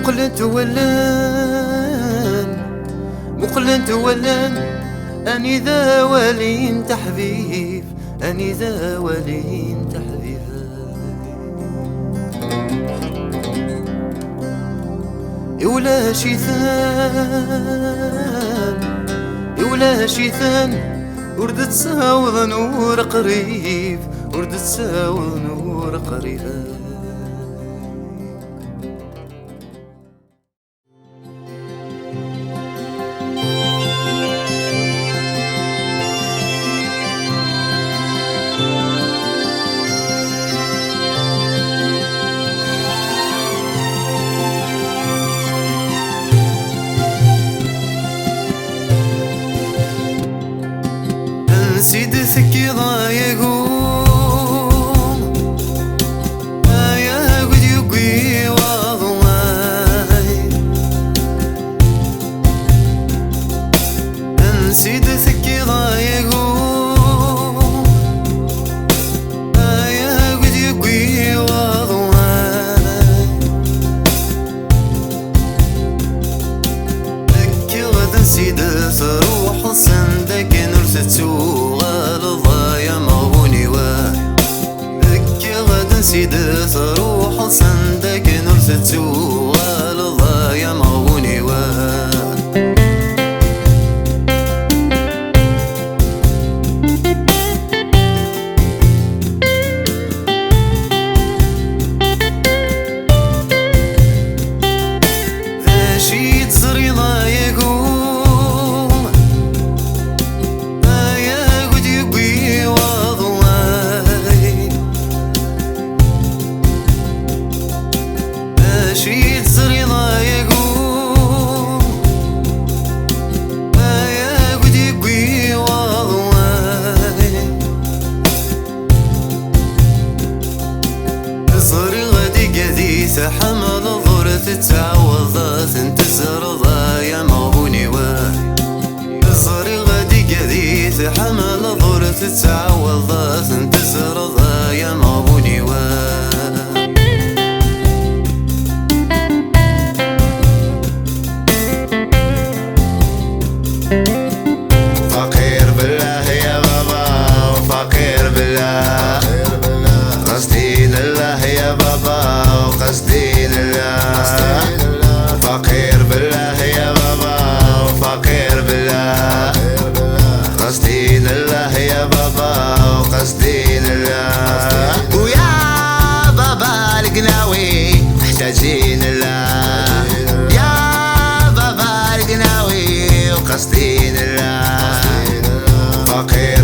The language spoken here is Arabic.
مقلت ولان أني ذا ولين تحبيب، أني ذا ولين تحبيب. ولا شيثان ورد تساوض نور قريب، ورد تساوض نور قريب. نسيد ثكي ضايقوم يا قد يقوي واضواي. نسيد ثكي ضايقوم يا قد يقوي واضواي. ذكي غد نسيد تروح صندك نرثتو نسيد تروح صندك نرثتو والضايا مغبوني ذا شي تزري ضايقوم يا قد يقوي واضواي. شي تزري ضايقوم يا قد يقوي واضواي. صري غدي قديسة حمل ضرت تعوض تنتزر ضايا مغبوني واي. صري غدي قديسة حمل ضرت تعوض تنتزر ضايا مغبوني واي. فقير بالله يا بابا وفقير بالله، قصدي لله يا بابا وقصدي لله. فقير بالله يا بابا وفقير بالله، قصدي لله يا بابا وقصدي لله. ويا بابا القناوي محتاجين الله، يا بابا القناوي وقصدي لله. فقير